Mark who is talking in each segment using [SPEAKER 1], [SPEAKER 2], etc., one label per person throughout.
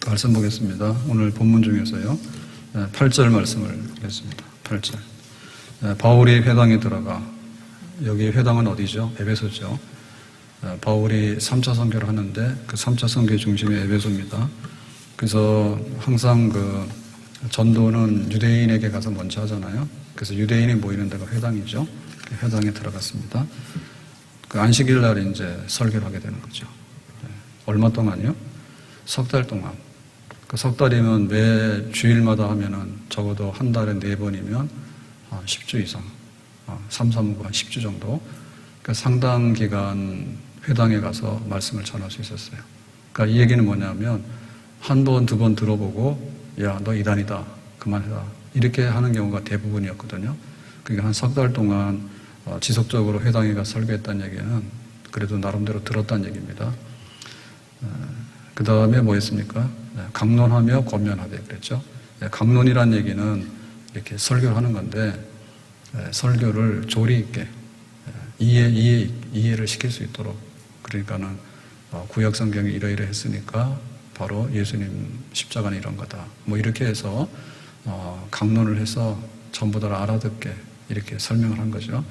[SPEAKER 1] 말씀 보겠습니다. 오늘 본문 중에서요. 8절 말씀을 보겠습니다. 8절. 바울이 회당에 들어가, 여기 회당은 어디죠? 에베소죠. 바울이 3차 선교를 하는데 그 3차 선교의 중심이 에베소입니다. 그래서 항상 그 전도는 유대인에게 가서 먼저 하잖아요. 그래서 유대인이 모이는 데가 회당이죠. 회당에 들어갔습니다. 그 안식일 날 이제 설교를 하게 되는 거죠. 얼마 동안요? 석 달 동안. 그 석 달이면 매 주일마다 하면은 적어도 한 달에 4번이면 한 10주 이상, 3, 3구 한 10주 정도. 그러니까 상당 기간 회당에 가서 말씀을 전할 수 있었어요. 그러니까 이 얘기는 뭐냐면 한 번, 2번 들어보고 야, 너 이단이다. 그만해라. 이렇게 하는 경우가 대부분이었거든요. 그러니까 한 석 달 동안 지속적으로 회당에 가서 설교했다는 얘기는 그래도 나름대로 들었다는 얘기입니다. 그 다음에 뭐 했습니까? 강론하며 권면하되 그랬죠. 강론이란 얘기는 이렇게 설교를 하는 건데 설교를 조리 있게 이해를 시킬 수 있도록, 그러니까는 구약 성경이 이러이러 했으니까 바로 예수님 십자가는 이런 거다. 뭐 이렇게 해서 강론을 해서 전부 다 알아듣게 이렇게 설명을 한 거죠.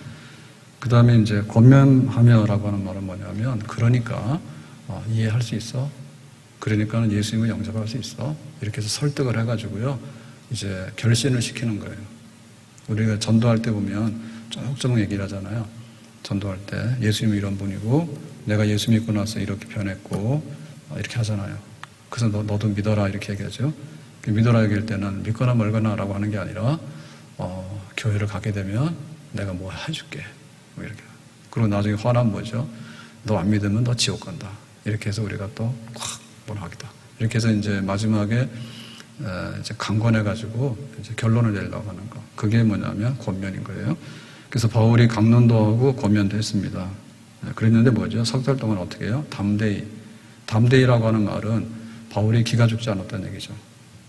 [SPEAKER 1] 그 다음에 이제 권면하며라고 하는 말은 뭐냐면 그러니까 이해할 수 있어. 그러니까는 예수님을 영접할 수 있어. 이렇게 해서 설득을 해가지고요. 이제 결신을 시키는 거예요. 우리가 전도할 때 보면 조금 얘기를 하잖아요. 전도할 때 예수님이 이런 분이고 내가 예수 믿고 나서 이렇게 변했고 이렇게 하잖아요. 그래서 너도 믿어라 이렇게 얘기하죠. 믿어라 얘기할 때는 믿거나 말거나 라고 하는 게 아니라 교회를 가게 되면 내가 뭐 해줄게. 뭐 이렇게. 그리고 나중에 화나면 뭐죠? 너 안 믿으면 너 지옥 간다. 이렇게 해서 우리가 또 확 하겠다. 이렇게 해서 이제 마지막에 이제 강권해가지고 이제 결론을 내려고 하는 거. 그게 뭐냐면 권면인 거예요. 그래서 바울이 강론도 하고 권면도 했습니다. 그랬는데 뭐죠? 석 달 동안 어떻게 해요? 담대히라고 하는 말은 바울이 기가 죽지 않았다는 얘기죠.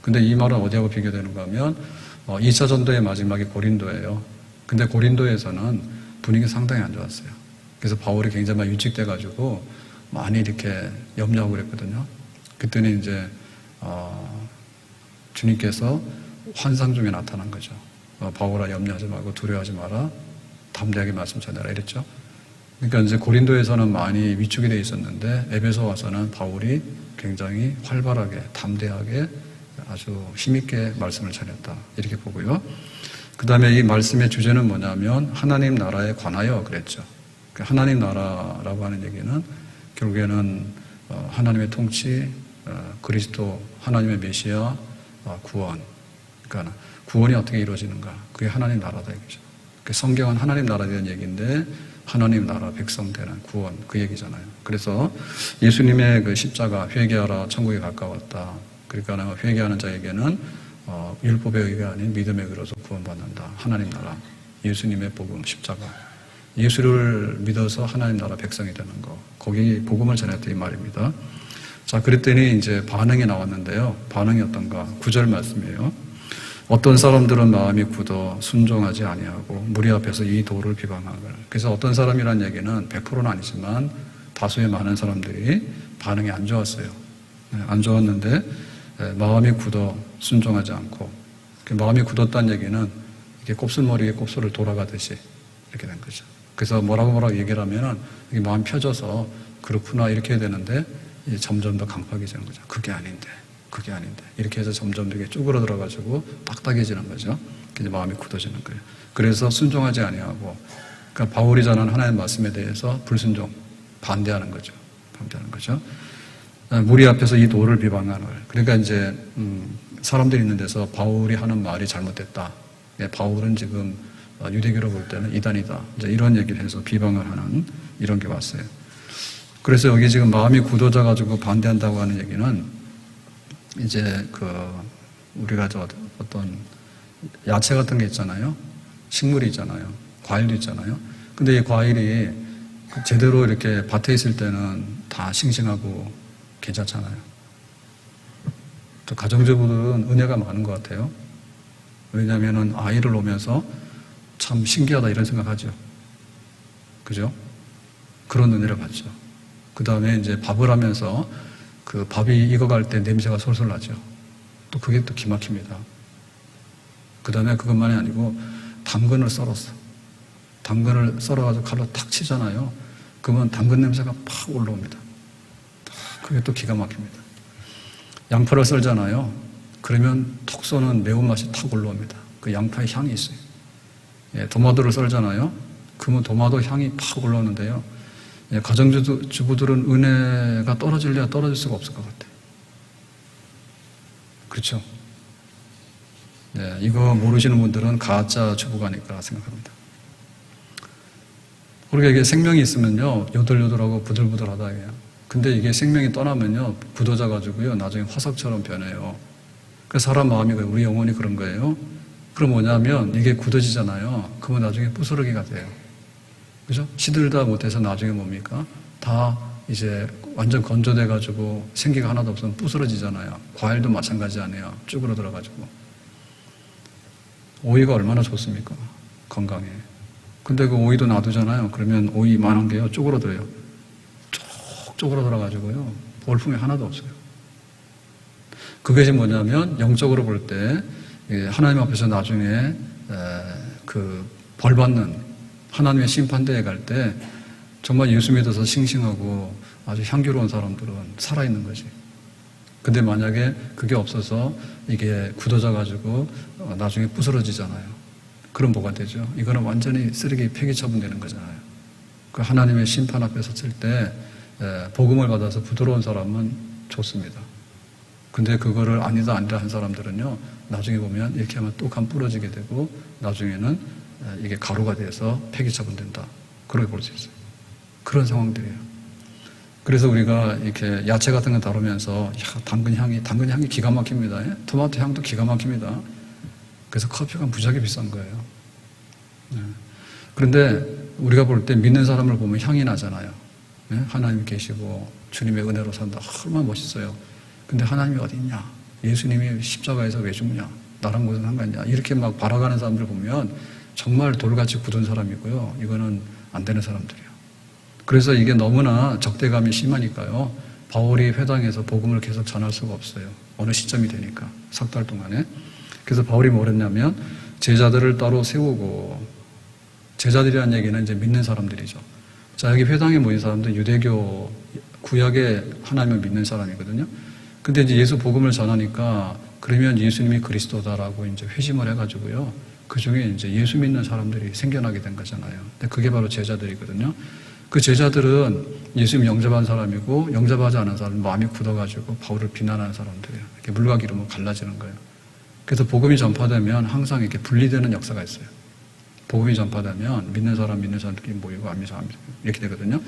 [SPEAKER 1] 근데 이 말은 어디하고 비교되는가 하면 2차 전도의 마지막이 고린도예요. 근데 고린도에서는 분위기 상당히 안 좋았어요. 그래서 바울이 굉장히 많이 유축돼가지고 많이 이렇게 염려하고 그랬거든요. 그때는 이제 주님께서 환상 중에 나타난 거죠. 바울아 염려하지 말고 두려워하지 마라. 담대하게 말씀 전해라 이랬죠. 그러니까 이제 고린도에서는 많이 위축이 돼 있었는데 에베소 와서는 바울이 굉장히 활발하게 담대하게 아주 힘있게 말씀을 전했다 이렇게 보고요. 그 다음에 이 말씀의 주제는 뭐냐면 하나님 나라에 관하여 그랬죠. 하나님 나라라고 하는 얘기는 결국에는 하나님의 통치, 그리스도 하나님의 메시아, 구원. 그러니까 구원이 어떻게 이루어지는가? 그게 하나님 나라다 얘기죠. 성경은 하나님 나라에 대한 얘기인데 하나님 나라 백성 되는 구원 그 얘기잖아요. 그래서 예수님의 그 십자가 회개하라 천국에 가까웠다. 그러니까 회개하는 자에게는 율법의 의가 아닌 믿음의 의로서 구원받는다. 하나님 나라, 예수님의 복음 십자가. 예수를 믿어서 하나님 나라 백성이 되는 거. 거기 복음을 전했다 이 말입니다. 자, 그랬더니 이제 반응이 나왔는데요. 반응이 어떤가? 9절 말씀이에요. 어떤 사람들은 마음이 굳어 순종하지 아니하고 무리 앞에서 이 도를 비방하거늘. 그래서 어떤 사람이란 얘기는 100%는 아니지만 다수의 많은 사람들이 반응이 안 좋았어요. 안 좋았는데 마음이 굳어 순종하지 않고, 마음이 굳었다는 얘기는 이게 곱슬머리에 곱슬을 돌아가듯이 이렇게 된 거죠. 그래서 뭐라고 얘기를 하면은 이게 마음 펴져서 그렇구나 이렇게 해야 되는데 점점 더 강팍해지는 거죠. 그게 아닌데 이렇게 해서 점점 되게 쭈그러들어가지고 딱딱해지는 거죠. 이제 마음이 굳어지는 거예요. 그래서 순종하지 아니하고, 그러니까 바울이 전한 하나님의 말씀에 대해서 불순종, 반대하는 거죠. 무리 앞에서 이 도를 비방하는. 그러니까 이제 사람들이 있는 데서 바울이 하는 말이 잘못됐다. 바울은 지금 유대교로 볼 때는 이단이다. 이제 이런 얘기를 해서 비방을 하는 이런 게 왔어요. 그래서 여기 지금 마음이 굳어져 가지고 반대한다고 하는 얘기는 이제 우리가 어떤 야채 같은 게 있잖아요. 식물이 있잖아요. 과일도 있잖아요. 근데 이 과일이 제대로 이렇게 밭에 있을 때는 다 싱싱하고 괜찮잖아요. 또 가정주부들은 은혜가 많은 것 같아요. 왜냐하면은 아이를 놓으면서 참 신기하다 이런 생각하죠. 그죠? 그런 은혜를 받죠. 그 다음에 이제 밥을 하면서 그 밥이 익어갈 때 냄새가 솔솔 나죠. 또 그게 또 기막힙니다. 그 다음에 그것만이 아니고 당근을 썰었어. 당근을 썰어가지고 칼로 탁 치잖아요. 그러면 당근 냄새가 팍 올라옵니다. 그게 또 기가 막힙니다. 양파를 썰잖아요. 그러면 톡 쏘는 매운맛이 탁 올라옵니다. 그 양파의 향이 있어요. 예, 도마도를 썰잖아요. 그러면 도마도 향이 팍 올라오는데요. 예, 가정주부들은 은혜가 떨어질래야 떨어질 수가 없을 것 같아요. 그렇죠? 예, 이거 모르시는 분들은 가짜 주부가 아닐까 생각합니다. 우리가 이게 생명이 있으면요, 요들요들하고 부들부들하다. 근데 이게 생명이 떠나면요, 굳어져가지고요, 나중에 화석처럼 변해요. 그 사람 마음이 우리 영혼이 그런 거예요. 그럼 뭐냐면 이게 굳어지잖아요. 그러면 나중에 부스러기가 돼요. 그죠? 시들다 못해서 나중에 뭡니까? 다 이제 완전 건조돼가지고 생기가 하나도 없으면 부스러지잖아요. 과일도 마찬가지 아니에요. 쭈그러들어가지고. 오이가 얼마나 좋습니까? 건강에. 근데 그 오이도 놔두잖아요. 그러면 오이 이만한 게요, 쪼그러들어요. 쭉 쪼그러들어가지고요, 볼품이 하나도 없어요. 그것이 뭐냐면 영적으로 볼 때 하나님 앞에서 나중에 그 벌받는 하나님의 심판대에 갈 때 정말 예수 믿어서 싱싱하고 아주 향기로운 사람들은 살아있는 거지. 근데 만약에 그게 없어서 이게 굳어져 가지고 나중에 부스러지잖아요. 그럼 뭐가 되죠? 이거는 완전히 쓰레기 폐기 처분되는 거잖아요. 그 하나님의 심판 앞에 섰을 때 복음을 받아서 부드러운 사람은 좋습니다. 근데 그거를 아니다 한 사람들은요, 나중에 보면 이렇게 하면 또 간 부러지게 되고 나중에는 이게 가루가 돼서 폐기 처분된다. 그렇게 볼 수 있어요. 그런 상황들이에요. 그래서 우리가 이렇게 야채 같은 거 다루면서 당근 향이 기가 막힙니다. 토마토 향도 기가 막힙니다. 그래서 커피가 무지하게 비싼 거예요. 그런데 우리가 볼 때 믿는 사람을 보면 향이 나잖아요. 하나님 계시고 주님의 은혜로 산다. 얼마나 멋있어요. 근데 하나님이 어디 있냐? 예수님이 십자가에서 왜 죽냐? 나랑 무슨 상관이냐? 이렇게 막 바라가는 사람들 보면 정말 돌같이 굳은 사람이고요. 이거는 안 되는 사람들이에요. 그래서 이게 너무나 적대감이 심하니까요. 바울이 회당에서 복음을 계속 전할 수가 없어요. 어느 시점이 되니까. 석 달 동안에. 그래서 바울이 뭘 했냐면 제자들을 따로 세우고, 제자들이라는 얘기는 이제 믿는 사람들이죠. 자, 여기 회당에 모인 사람들은 유대교 구약의 하나님을 믿는 사람이거든요. 근데 이제 예수 복음을 전하니까 그러면 예수님이 그리스도다라고 이제 회심을 해가지고요. 그 중에 이제 예수 믿는 사람들이 생겨나게 된 거잖아요. 근데 그게 바로 제자들이거든요. 그 제자들은 예수님 영접한 사람이고 영접하지 않은 사람은 마음이 굳어가지고 바울을 비난하는 사람들이에요. 이렇게 물과 기름으로 갈라지는 거예요. 그래서 복음이 전파되면 항상 이렇게 분리되는 역사가 있어요. 복음이 전파되면 믿는 사람들이 모이고 안 믿는 사람 이렇게 되거든요.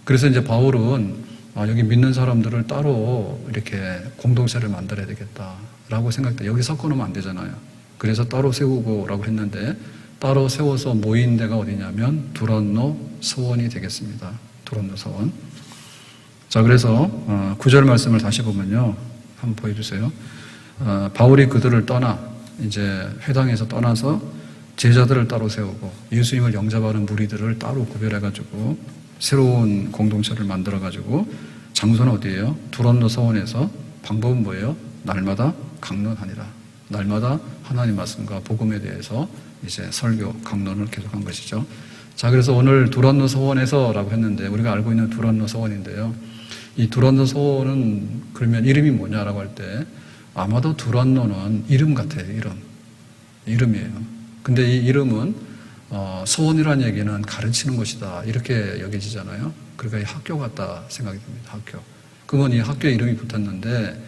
[SPEAKER 1] 그래서 이제 바울은 여기 믿는 사람들을 따로 이렇게 공동체를 만들어야 되겠다라고 생각돼. 여기 섞어놓으면 안 되잖아요. 그래서 따로 세우고라고 했는데 따로 세워서 모인 데가 어디냐면 두란노 서원이 되겠습니다. 두란노 서원. 자, 그래서 9절 말씀을 다시 보면요. 한번 보여주세요. 바울이 그들을 떠나 이제 회당에서 떠나서 제자들을 따로 세우고 예수님을 영접하는 무리들을 따로 구별해가지고 새로운 공동체를 만들어가지고 장소는 어디예요? 두란노 서원에서 방법은 뭐예요? 날마다 강론하니라. 날마다 하나님 말씀과 복음에 대해서 이제 설교, 강론을 계속한 것이죠. 자, 그래서 오늘 두란노 서원에서라고 했는데 우리가 알고 있는 두란노 서원인데요. 이 두란노 서원은 그러면 이름이 뭐냐라고 할 때 아마도 두란노는 이름 같아요. 이름이에요. 근데 이 이름은 서원이라는 얘기는 가르치는 곳이다 이렇게 여겨지잖아요. 그러니까 이 학교 같다 생각이 듭니다. 학교. 그건 이 학교에 이름이 붙었는데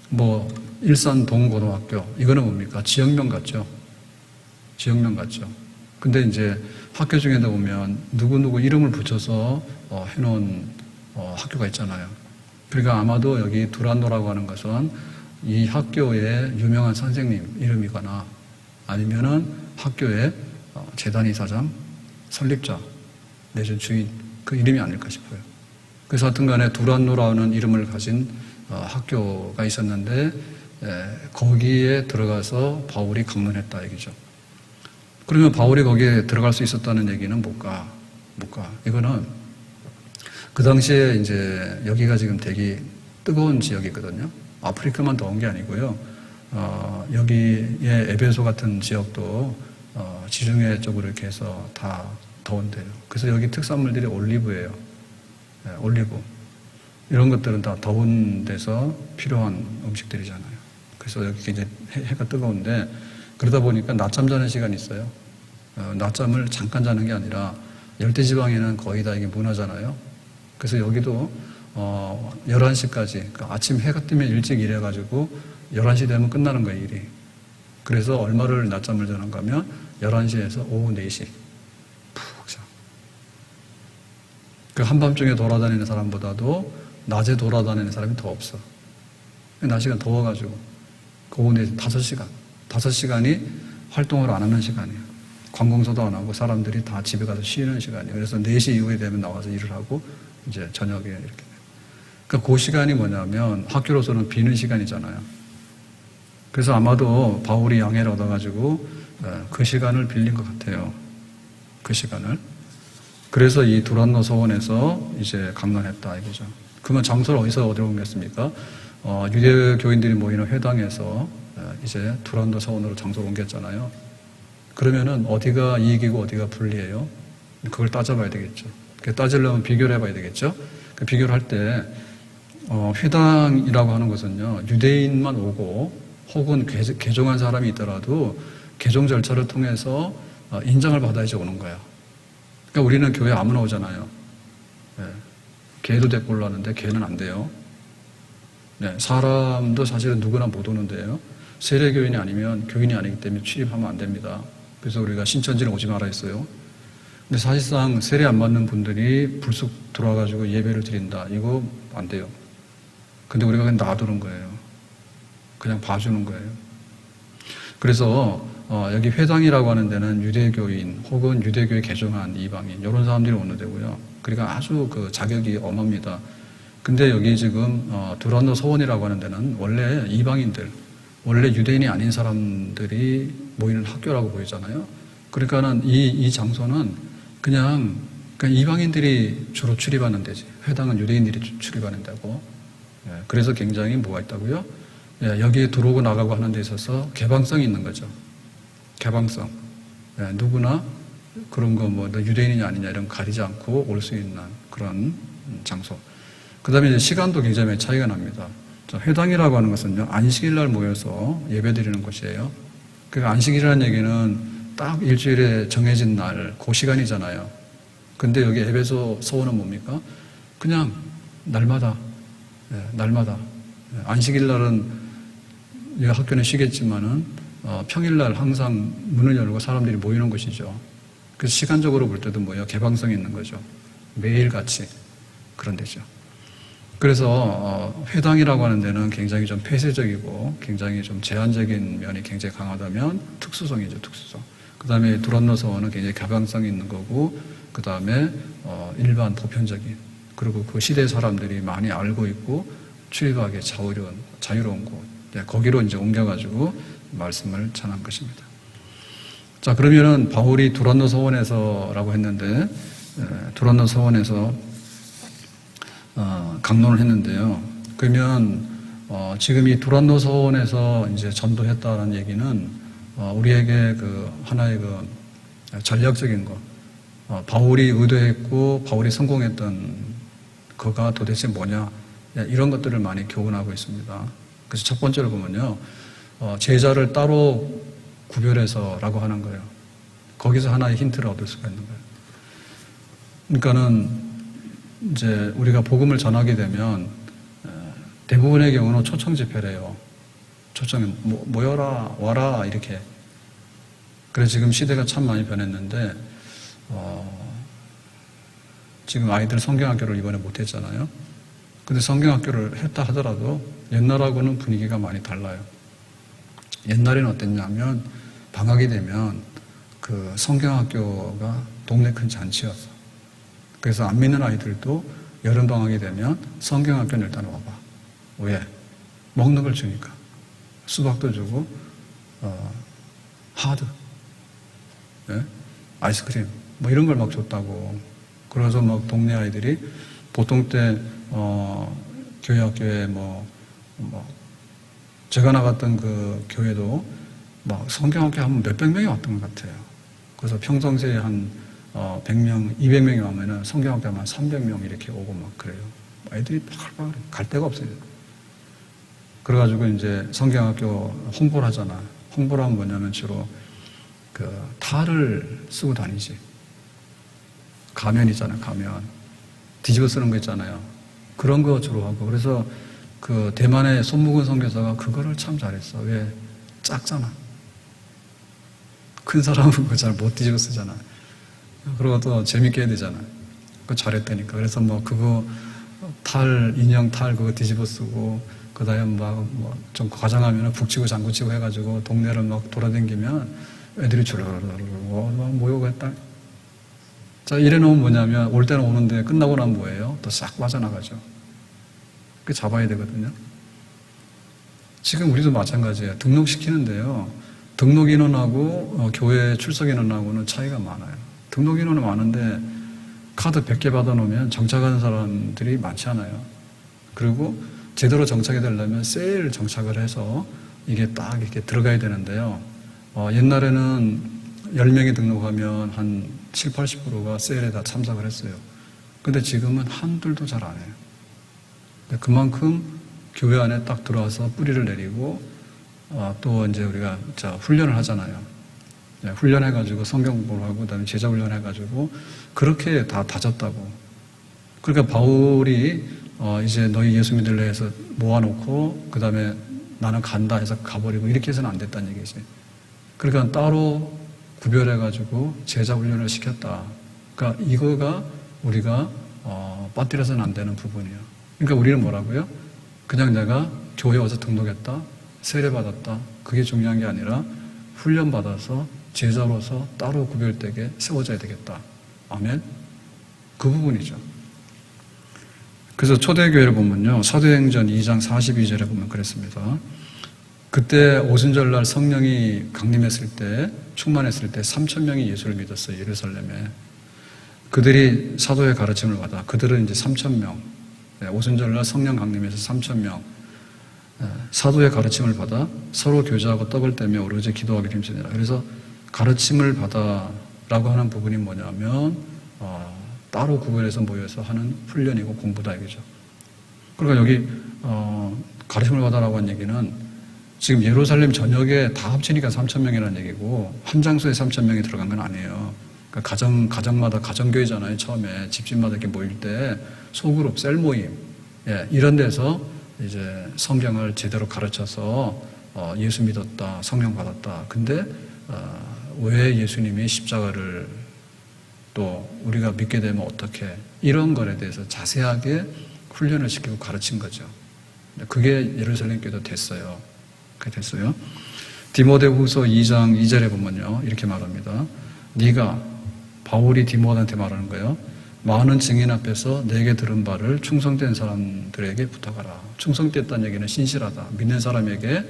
[SPEAKER 1] 뭐 일산동고등학교 이거는 뭡니까? 지역명 같죠. 지역명 같죠. 근데 이제 학교 중에도 보면 누구누구 이름을 붙여서 해놓은 학교가 있잖아요. 그러니까 아마도 여기 두란노라고 하는 것은 이 학교의 유명한 선생님 이름이거나 아니면은 학교의 재단 이사장, 설립자, 내지 주인 그 이름이 아닐까 싶어요. 그래서 하여튼 간에 두란노라는 이름을 가진 학교가 있었는데 거기에 들어가서 바울이 강론했다 얘기죠. 그러면 바울이 거기에 들어갈 수 있었다는 얘기는 못 가. 이거는 그 당시에 이제 여기가 지금 뜨거운 지역이거든요. 아프리카만 더운 게 아니고요. 여기에 에베소 같은 지역도 지중해 쪽으로 이렇게 해서 다 더운데요. 그래서 여기 특산물들이 올리브예요. 네, 올리브. 이런 것들은 다 더운 데서 필요한 음식들이잖아요. 그래서 여기 굉장히 해가 뜨거운데 그러다 보니까 낮잠 자는 시간이 있어요. 낮잠을 잠깐 자는 게 아니라 열대지방에는 거의 다 이게 문화잖아요. 그래서 여기도 11시까지, 그러니까 아침 해가 뜨면 일찍 일해가지고 11시 되면 끝나는 거예요, 일이. 그래서 얼마를 낮잠을 자는가 하면 11시에서 오후 4시. 푹 자. 그 한밤중에 돌아다니는 사람보다도 낮에 돌아다니는 사람이 더 없어. 날씨가 더워가지고. 그 오후 4시, 5시간. 5시간이 활동을 안 하는 시간이에요. 관공서도 안 하고 사람들이 다 집에 가서 쉬는 시간이에요. 그래서 4시 이후에 되면 나와서 일을 하고 이제 저녁에 이렇게 돼요. 그러니까 그 시간이 뭐냐면 학교로서는 비는 시간이잖아요. 그래서 아마도 바울이 양해를 얻어가지고 그 시간을 빌린 것 같아요. 그 시간을. 그래서 이 두란노 서원에서 이제 강론했다 이거죠. 그러면 장소를 어디로 옮겼습니까? 유대 교인들이 모이는 회당에서 이제 두란노 서원으로 장소를 옮겼잖아요. 그러면은 어디가 이익이고 어디가 불리해요? 그걸 따져봐야 되겠죠. 따지려면 비교를 해봐야 되겠죠. 그 비교를 할 때 회당이라고 하는 것은요, 유대인만 오고 혹은 개종한 사람이 있더라도 개종 절차를 통해서 인정을 받아야지 오는 거예요. 그러니까 우리는 교회 아무나 오잖아요. 네. 개도 데리고 올라왔는데 개는 안 돼요. 네. 사람도 사실은 누구나 못 오는데요. 세례교인이 아니면 교인이 아니기 때문에 출입하면 안 됩니다. 그래서 우리가 신천지는 오지 마라 했어요. 근데 사실상 세례 안 받는 분들이 불쑥 들어와가지고 예배를 드린다. 이거 안 돼요. 근데 우리가 그냥 놔두는 거예요. 그냥 봐주는 거예요. 그래서 여기 회당이라고 하는 데는 유대교인 혹은 유대교에 개종한 이방인 이런 사람들이 오는 데고요. 그러니까 아주 그 자격이 엄합니다. 근데 여기 지금 두란노 서원이라고 하는 데는 원래 이방인들, 원래 유대인이 아닌 사람들이 모이는 학교라고 보이잖아요. 그러니까는 이 장소는 그냥 이방인들이 주로 출입하는 데지. 회당은 유대인들이 출입하는 데고. 그래서 굉장히 뭐가 있다고요? 여기에 들어오고 나가고 하는 데 있어서 개방성이 있는 거죠. 개방성. 누구나 그런 거 뭐 유대인이냐 아니냐 이런 거 가리지 않고 올 수 있는 그런 장소. 그 다음에 이제 시간도 굉장히 차이가 납니다. 회당이라고 하는 것은요, 안식일 날 모여서 예배 드리는 곳이에요. 그러니까 안식일이라는 얘기는 딱 일주일에 정해진 날, 그 시간이잖아요. 근데 여기 에베소 서원은 뭡니까? 그냥 날마다, 날마다. 안식일 날은 학교는 쉬겠지만은 평일날 항상 문을 열고 사람들이 모이는 곳이죠. 그래서 시간적으로 볼 때도 뭐예요? 개방성이 있는 거죠. 매일같이 그런 데죠. 그래서 회당이라고 하는 데는 굉장히 좀 폐쇄적이고 굉장히 좀 제한적인 면이 굉장히 강하다면 특수성이죠, 특수성. 그 다음에 두란노 서원은 굉장히 개방성이 있는 거고, 그 다음에 일반 보편적인, 그리고 그 시대 사람들이 많이 알고 있고 출입하기 자유로운 곳, 거기로 이제 옮겨가지고 말씀을 전한 것입니다. 자, 그러면은 바울이 두란노 서원에서라고 했는데, 두란노 서원에서 강론을 했는데요. 그러면 지금 이 두란노 서원에서 이제 전도했다는 얘기는 우리에게 그 하나의 그 전략적인 것, 바울이 의도했고 바울이 성공했던 그가 도대체 뭐냐, 이런 것들을 많이 교훈하고 있습니다. 그래서 첫 번째로 보면요, 제자를 따로 구별해서라고 하는 거예요. 거기서 하나의 힌트를 얻을 수가 있는 거예요. 그러니까는 이제 우리가 복음을 전하게 되면 대부분의 경우는 초청 집회래요. 초청이 모여라, 와라 이렇게. 그래서 지금 시대가 참 많이 변했는데 지금 아이들 성경학교를 이번에 못했잖아요. 근데 성경학교를 했다 하더라도 옛날하고는 분위기가 많이 달라요. 옛날에는 어땠냐면 방학이 되면 그 성경학교가 동네 큰 잔치였어. 그래서 안 믿는 아이들도 여름방학이 되면 성경학교는 일단 와봐. 왜? 먹는 걸 주니까. 수박도 주고, 하드, 네? 아이스크림, 뭐 이런 걸 막 줬다고. 그래서 막 동네 아이들이 보통 때, 교회 학교에 제가 나갔던 그 교회도 막 성경학교 하면 몇백 명이 왔던 것 같아요. 그래서 평상시에 한 100명, 200명이 오면은 성경학교 하면 300명 이렇게 오고 막 그래요. 애들이 갈 데가 없어요. 그래가지고 이제 성경학교 홍보를 하잖아. 홍보를 하면 뭐냐면 주로 그 탈을 쓰고 다니지. 가면 있잖아요, 가면. 뒤집어 쓰는 거 있잖아요. 그런 거 주로 하고. 그래서 그 대만의 손묵은 선교사가 그거를 참 잘했어. 왜? 작잖아. 큰 사람은 그거 잘 못 뒤집어 쓰잖아. 그리고 또 재밌게 해야 되잖아. 그거 잘했다니까. 그래서 그거 인형 탈 그거 뒤집어 쓰고, 그 다음에 좀 과장하면 북치고 장구치고 해가지고 동네를 막 돌아다니면 애들이 막 모여가 했다. 자, 이래 놓으면 뭐냐면 올 때는 오는데 끝나고 나면 뭐예요? 또 싹 빠져나가죠. 그게 잡아야 되거든요. 지금 우리도 마찬가지예요. 등록시키는데요. 등록 인원하고 교회 출석 인원하고는 차이가 많아요. 등록 인원은 많은데 카드 100개 받아놓으면 정착하는 사람들이 많지 않아요. 그리고 제대로 정착이 되려면 세일 정착을 해서 이게 딱 이렇게 들어가야 되는데요. 옛날에는 10명이 등록하면 한 7, 80%가 세일에 다 참석을 했어요. 근데 지금은 한둘도 잘 안 해요. 그만큼 교회 안에 딱 들어와서 뿌리를 내리고 또 이제 우리가 훈련을 하잖아요. 훈련해가지고 성경 공부를 하고 그다음에 제자 훈련해가지고 그렇게 다 다졌다고. 그러니까 바울이 이제 너희 예수 믿을래 해서 모아놓고 그다음에 나는 간다 해서 가버리고 이렇게 해서는 안 됐다는 얘기지. 그러니까 따로 구별해가지고 제자 훈련을 시켰다. 그러니까 이거가 우리가 빠뜨려서는 안 되는 부분이에요. 그러니까 우리는 뭐라고요? 그냥 내가 교회 와서 등록했다, 세례받았다. 그게 중요한 게 아니라 훈련받아서 제자로서 따로 구별되게 세워져야 되겠다. 아멘? 그 부분이죠. 그래서 초대교회를 보면요. 사도행전 2장 42절에 보면 그랬습니다. 그때 오순절날 성령이 강림했을 때, 충만했을 때 3,000명이 예수를 믿었어요. 예루살렘에. 그들이 사도의 가르침을 받아. 그들은 이제 3,000명. 오순절날 성령 강림해서 3,000명. 사도의 가르침을 받아 서로 교제하고 떡을 떼며 오로지 기도하기를 힘쓰니라. 그래서 가르침을 받아라고 하는 부분이 뭐냐면 따로 구별해서 모여서 하는 훈련이고 공부다 이거죠. 그러니까 여기 가르침을 받아라고 한 얘기는 지금 예루살렘 전역에 다 합치니까 3,000명이라는 얘기고 한 장소에 3,000명이 들어간 건 아니에요. 그러니까 가정마다 가정교회잖아요. 처음에 집집마다 이렇게 모일 때 소그룹, 셀 모임 이런 데서 이제 성경을 제대로 가르쳐서 예수 믿었다, 성령 받았다. 근데 왜 예수님이 십자가를 또 우리가 믿게 되면 어떻게 이런 것에 대해서 자세하게 훈련을 시키고 가르친 거죠. 그게 예루살렘 교회도 됐어요. 그게 됐어요. 디모데후서 2장 2절에 보면요. 이렇게 말합니다. 네가 바울이 디모데한테 말하는 거예요. 많은 증인 앞에서 내게 들은 바를 충성된 사람들에게 부탁하라. 충성됐다는 얘기는 신실하다. 믿는 사람에게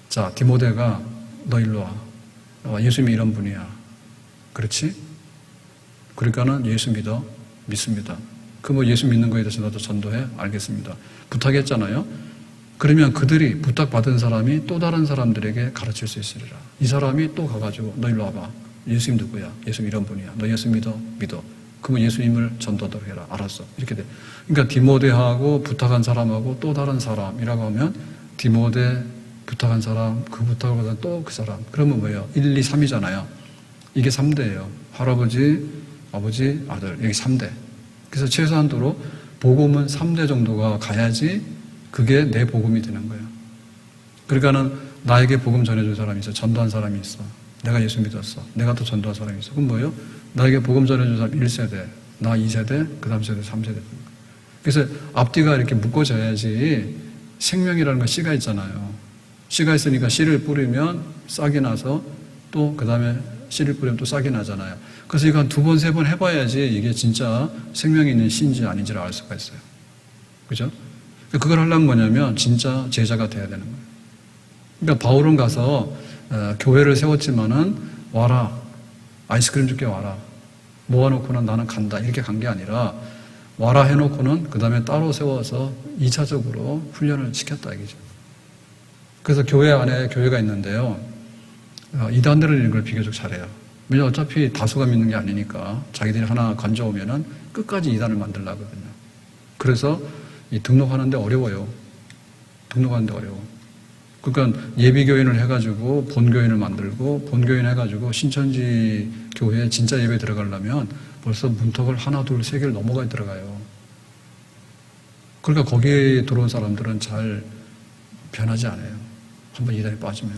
[SPEAKER 1] 자, 디모데가 너 일로 와. 예수님이 이런 분이야. 그렇지? 그러니까는 예수 믿습니다. 그 예수 믿는 거에 대해서 나도 전도해? 알겠습니다. 부탁했잖아요. 그러면 그들이 부탁받은 사람이 또 다른 사람들에게 가르칠 수 있으리라. 이 사람이 또 가가지고 너 일로 와봐. 예수님 누구야? 예수님 이런 분이야. 너 예수 믿어? 그러면 예수님을 전도하도록 해라. 알았어. 이렇게 돼. 그러니까 디모데하고 부탁한 사람하고 또 다른 사람이라고 하면 디모데 부탁한 사람, 그 부탁을 받은 또 그 사람. 그러면 뭐예요? 1, 2, 3이잖아요. 이게 3대예요. 할아버지, 아버지, 아들. 여기 3대. 그래서 최소한도로 복음은 3대 정도가 가야지 그게 내 복음이 되는 거예요. 그러니까는 나에게 복음 전해준 사람이 있어. 전도한 사람이 있어. 내가 예수 믿었어. 내가 또 전도한 사람이 있어. 그럼 뭐예요? 나에게 복음 전해준 사람 1세대, 나 2세대, 그 다음 세대, 3세대. 그래서 앞뒤가 이렇게 묶어져야지 생명이라는 건 씨가 있잖아요. 씨가 있으니까 씨를 뿌리면 싹이 나서 또 그 다음에 씨를 뿌리면 또 싹이 나잖아요. 그래서 이거 한 2번, 3번 해봐야지 이게 진짜 생명이 있는 씨인지 아닌지를 알 수가 있어요. 그죠? 그걸 하려면 뭐냐면 진짜 제자가 돼야 되는 거예요. 그러니까 바울은 가서 교회를 세웠지만은 와라. 아이스크림 줄게 와라. 모아놓고는 나는 간다. 이렇게 간 게 아니라 와라 해놓고는 그 다음에 따로 세워서 2차적으로 훈련을 시켰다 이거죠. 그래서 교회 안에 교회가 있는데요. 이단들은 이걸 비교적 잘해요. 왜냐면 어차피 다수가 믿는 게 아니니까 자기들이 하나 건져오면은 끝까지 이단을 만들려거든요. 그래서 이 등록하는데 어려워요. 등록하는데 어려워. 그러니까 예비교인을 해가지고 본교인을 만들고 본교인 해가지고 신천지 교회에 진짜 예배 들어가려면 벌써 문턱을 하나, 둘, 세 개를 넘어가 들어가요. 그러니까 거기에 들어온 사람들은 잘 변하지 않아요. 한번 이단에 빠지면.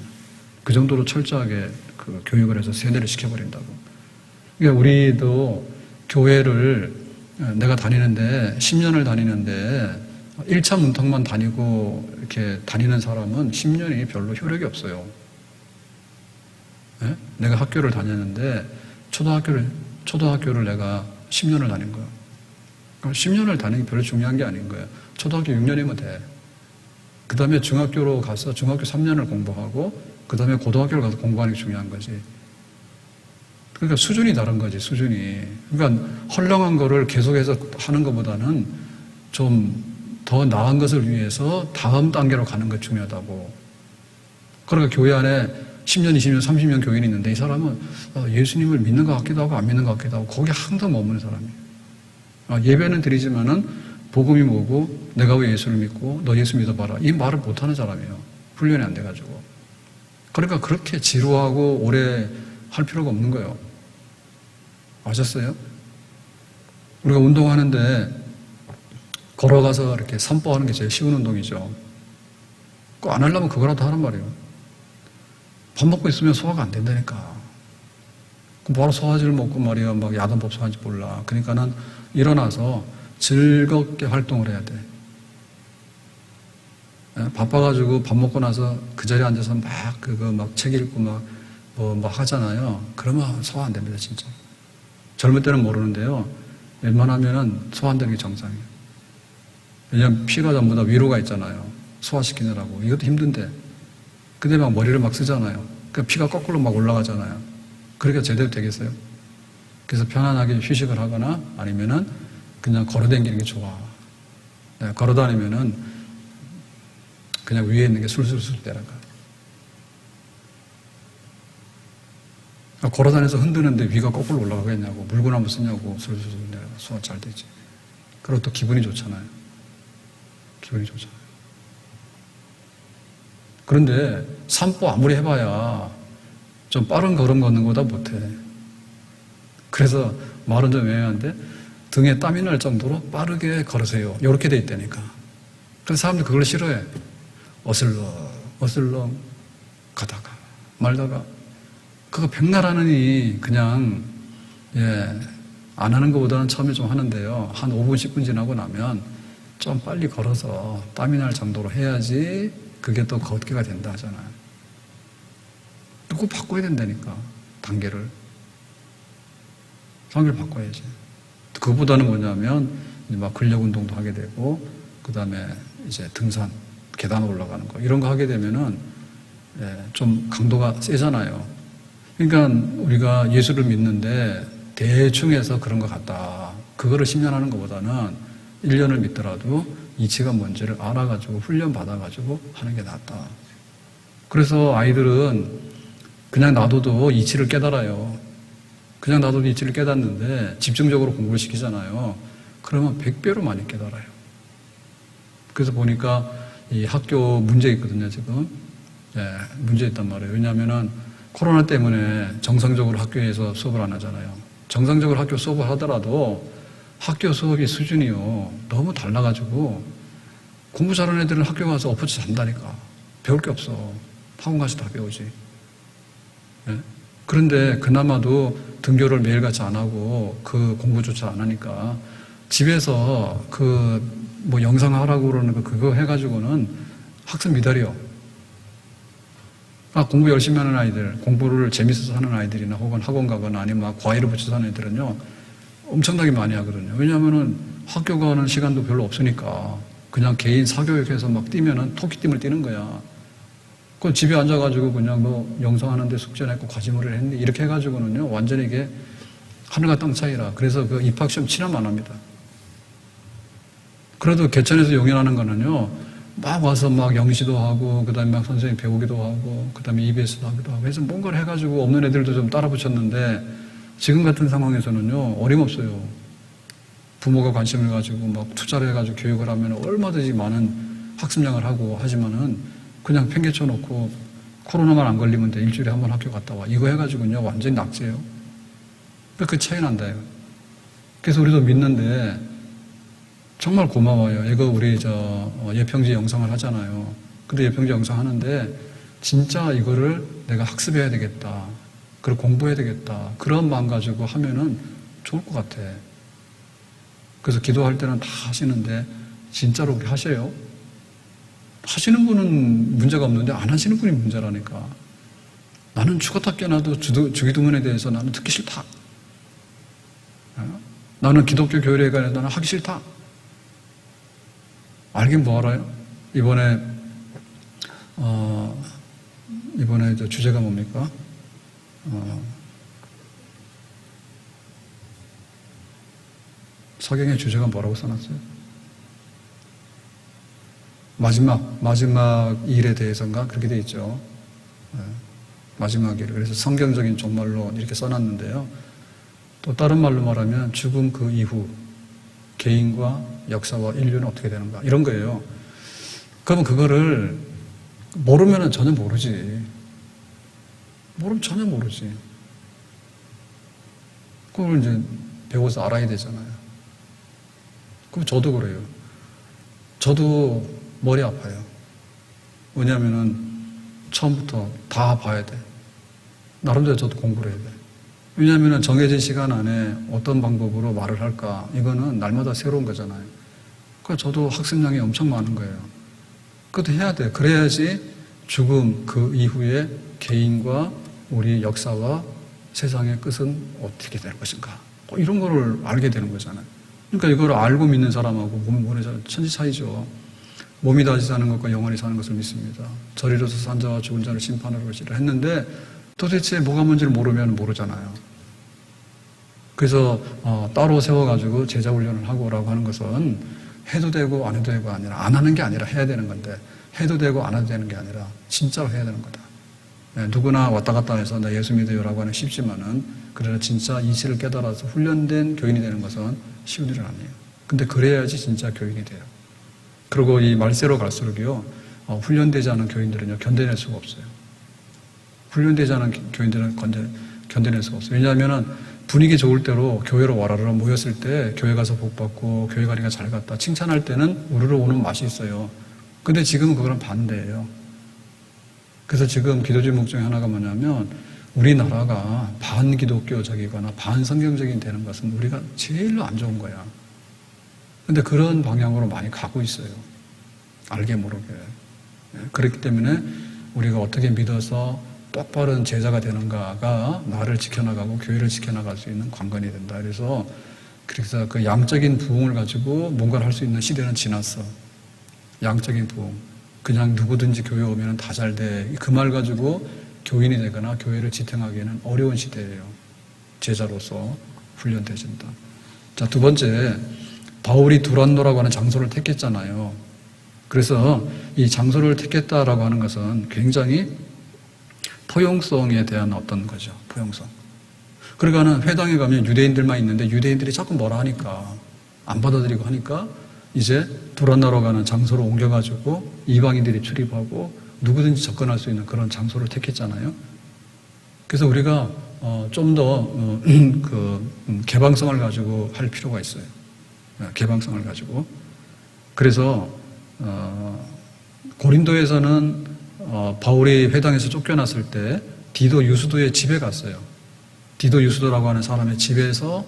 [SPEAKER 1] 그 정도로 철저하게 그 교육을 해서 세뇌를 시켜버린다고. 그러니까 우리도 교회를 내가 다니는데 10년을 다니는데 1차 문턱만 다니고 이렇게 다니는 사람은 10년이 별로 효력이 없어요. 네? 내가 학교를 다녔는데 초등학교를 내가 10년을 다닌 거예요. 그럼 10년을 다니는 게 별로 중요한 게 아닌 거예요. 초등학교 6년이면 돼. 그 다음에 중학교로 가서 중학교 3년을 공부하고 그 다음에 고등학교를 가서 공부하는 게 중요한 거지. 그러니까 수준이 다른 거지, 수준이. 그러니까 헐렁한 거를 계속해서 하는 것보다는 좀 더 나은 것을 위해서 다음 단계로 가는 게 중요하다고. 그러니까 교회 안에 10년, 20년, 30년 교인이 있는데 이 사람은 예수님을 믿는 것 같기도 하고 안 믿는 것 같기도 하고 거기에 항상 머무는 사람이에요. 예배는 드리지만은 복음이 뭐고 내가 왜 예수를 믿고 너 예수 믿어봐라. 이 말을 못하는 사람이에요. 훈련이 안 돼가지고. 그러니까 그렇게 지루하고 오래 할 필요가 없는 거예요. 아셨어요? 우리가 운동하는데 걸어가서 이렇게 산보하는 게 제일 쉬운 운동이죠. 꼭 안 하려면 그거라도 하란 말이에요. 밥 먹고 있으면 소화가 안 된다니까. 바로 소화제를 먹고 말이야, 막 야단법석 하는지 몰라. 그러니까는 일어나서 즐겁게 활동을 해야 돼. 바빠가지고 밥 먹고 나서 그 자리에 앉아서 막 책 읽고 뭐 하잖아요. 그러면 소화 안 됩니다, 진짜. 젊을 때는 모르는데요. 웬만하면은 소화 안 되는 게 정상이에요. 왜냐면 피가 전부 다 위로가 있잖아요. 소화시키느라고. 이것도 힘든데. 근데 막 머리를 막 쓰잖아요. 그러니까 피가 거꾸로 막 올라가잖아요. 그러니까 제대로 되겠어요? 그래서 편안하게 휴식을 하거나 아니면은 그냥 걸어다니는 게 좋아. 걸어다니면은 그냥 위에 있는 게 술술술 내려가. 걸어다녀서 흔드는데 위가 거꾸로 올라가겠냐고. 물구나무 쓰냐고. 술술술 내려가. 소화 잘 되지. 그리고 또 기분이 좋잖아요. 기분이 좋잖아요. 그런데 산보 아무리 해봐야 좀 빠른 걸음 걷는 것보다 못해. 그래서 말은 좀 애매한데 등에 땀이 날 정도로 빠르게 걸으세요. 이렇게 돼 있다니까. 그래서 사람들이 그걸 싫어해. 어슬렁 가다가 말다가 그거 백날하느니 그냥 안 하는 것보다는 처음에 좀 하는데요. 한 5분 10분 지나고 나면 좀 빨리 걸어서 땀이 날 정도로 해야지 그게 또 걷기가 된다 하잖아요. 꼭 바꿔야 된다니까. 단계를 바꿔야지. 그거보다는 뭐냐면 막 근력 운동도 하게 되고 그 다음에 이제 등산 계단 올라가는 거 이런 거 하게 되면은 좀 강도가 세잖아요. 그러니까 우리가 예수를 믿는데 대충 해서 그런 것 같다. 그거를 10년 하는 것보다는 1년을 믿더라도 이치가 뭔지를 알아가지고 훈련받아가지고 하는 게 낫다. 그래서 아이들은 그냥 놔둬도 이치를 깨달아요. 그냥 놔둬도 이치를 깨닫는데 집중적으로 공부를 시키잖아요. 그러면 100배로 많이 깨달아요. 그래서 보니까 이 학교 문제 있거든요, 지금. 문제 있단 말이에요. 왜냐하면은 코로나 때문에 정상적으로 학교에서 수업을 안 하잖아요. 정상적으로 학교 수업을 하더라도 학교 수업의 수준이요. 너무 달라가지고 공부 잘하는 애들은 학교 가서 엎어져 잔다니까. 배울 게 없어. 학원 가서 다 배우지. 그런데 그나마도 등교를 매일같이 안 하고 그 공부조차 안 하니까 집에서 뭐 영상 하라고 그러는 거 그거 해가지고는 학습 미달이요. 공부 열심히 하는 아이들, 공부를 재밌어서 하는 아이들이나 혹은 학원 가거나 아니면 막 과외를 붙여서 하는 애들은요. 엄청나게 많이 하거든요. 왜냐하면은 학교 가는 시간도 별로 없으니까 그냥 개인 사교육해서 막 뛰면은 토끼띠을 뛰는 거야. 그 집에 앉아가지고 그냥 뭐 영상하는데 숙제 냈고 과제물을 했는데 이렇게 해가지고는요 완전히 이게 하늘과 땅 차이라. 그래서 그 입학시험 치료만 안 합니다. 그래도 개천에서 용연하는 거는요, 막 와서 막 영시도 하고, 그 다음에 막 선생님 배우기도 하고, 그 다음에 EBS도 하기도 하고 해서 뭔가를 해가지고 없는 애들도 좀 따라 붙였는데, 지금 같은 상황에서는요, 어림없어요. 부모가 관심을 가지고 막 투자를 해가지고 교육을 하면 얼마든지 많은 학습량을 하고 하지만은 그냥 팽개쳐 놓고 코로나만 안 걸리면 돼. 일주일에 한 번 학교 갔다 와. 이거 해가지고는요, 완전히 낙제예요. 그 차이 난다요. 그래서 우리도 믿는데, 정말 고마워요. 이거 우리 예평지 영상을 하잖아요. 근데 예평지 영상 하는데, 진짜 이거를 내가 학습해야 되겠다. 그리고 공부해야 되겠다. 그런 마음 가지고 하면은 좋을 것 같아. 그래서 기도할 때는 다 하시는데, 진짜로 하세요. 하시는 분은 문제가 없는데 안 하시는 분이 문제라니까. 나는 죽었다 깨어나도 주기도문에 대해서 나는 듣기 싫다. 나는 기독교 교회에 관해서 나는 하기 싫다. 알긴 뭐 알아요? 이번에 주제가 뭡니까? 서경의 주제가 뭐라고 써놨어요? 마지막 일에 대해서인가? 그렇게 돼 있죠. 마지막 일. 그래서 성경적인 종말로 이렇게 써놨는데요. 또 다른 말로 말하면 죽음 그 이후 개인과 역사와 인류는 어떻게 되는가. 이런 거예요. 그러면 그거를 모르면 전혀 모르지. 모르면 전혀 모르지. 그걸 이제 배워서 알아야 되잖아요. 그럼 저도 그래요. 저도 머리 아파요. 왜냐하면은 처음부터 다 봐야 돼. 나름대로 저도 공부를 해야 돼. 왜냐하면은 정해진 시간 안에 어떤 방법으로 말을 할까, 이거는 날마다 새로운 거잖아요. 그러니까 저도 학습량이 엄청 많은 거예요. 그것도 해야 돼. 그래야지 죽음 그 이후에 개인과 우리 역사와 세상의 끝은 어떻게 될 것인가. 이런 거를 알게 되는 거잖아요. 그러니까 이걸 알고 믿는 사람하고 몸이 천지 차이죠. 몸이 다시 사는 것과 영원히 사는 것을 믿습니다. 저리로서 산 자와 죽은 자를 심판하러 오시라 했는데 도대체 뭐가 뭔지를 모르면 모르잖아요. 그래서 따로 세워가지고 제자 훈련을 하고 오라고 하는 것은 해도 되고 안 해도 되고 아니라 안 하는 게 아니라 해야 되는 건데 해도 되고 안 해도 되는 게 아니라 진짜로 해야 되는 거다. 네, 누구나 왔다 갔다 해서 나 예수 믿어요라고 하는 쉽지만은 그러나 진짜 이치를 깨달아서 훈련된 교인이 되는 것은 쉬운 일은 아니에요. 근데 그래야지 진짜 교인이 돼요. 그리고 이 말세로 갈수록요, 훈련되지 않은 교인들은요, 견뎌낼 수가 없어요. 훈련되지 않은 교인들은 견뎌낼 수가 없어요. 왜냐하면은 분위기 좋을 대로 교회로 와라라 모였을 때 교회 가서 복 받고 교회 가니까 잘 갔다 칭찬할 때는 우르르 오는 맛이 있어요. 근데 지금은 그거랑 반대예요. 그래서 지금 기도주의 목적이 하나가 뭐냐면 우리나라가 반기독교적이거나 반성경적인 되는 것은 우리가 제일로 안 좋은 거야. 근데 그런 방향으로 많이 가고 있어요. 알게 모르게. 그렇기 때문에 우리가 어떻게 믿어서 똑바른 제자가 되는가가 나를 지켜나가고 교회를 지켜나갈 수 있는 관건이 된다. 그래서 그 양적인 부흥을 가지고 뭔가를 할 수 있는 시대는 지났어. 양적인 부흥. 그냥 누구든지 교회 오면 다 잘 돼. 그 말 가지고 교인이 되거나 교회를 지탱하기에는 어려운 시대예요. 제자로서 훈련되진다. 자, 두 번째. 바울이 두란노라고 하는 장소를 택했잖아요. 그래서 이 장소를 택했다라고 하는 것은 굉장히 포용성에 대한 어떤 거죠. 포용성. 그러니까는 회당에 가면 유대인들만 있는데 유대인들이 자꾸 뭐라 하니까 안 받아들이고 하니까 이제 두란노라고 하는 장소로 옮겨가지고 이방인들이 출입하고 누구든지 접근할 수 있는 그런 장소를 택했잖아요. 그래서 우리가 좀 더 개방성을 가지고 할 필요가 있어요. 개방성을 가지고. 그래서 고린도에서는 바울이 회당에서 쫓겨났을 때 디도 유스도의 집에 갔어요. 디도 유스도라고 하는 사람의 집에서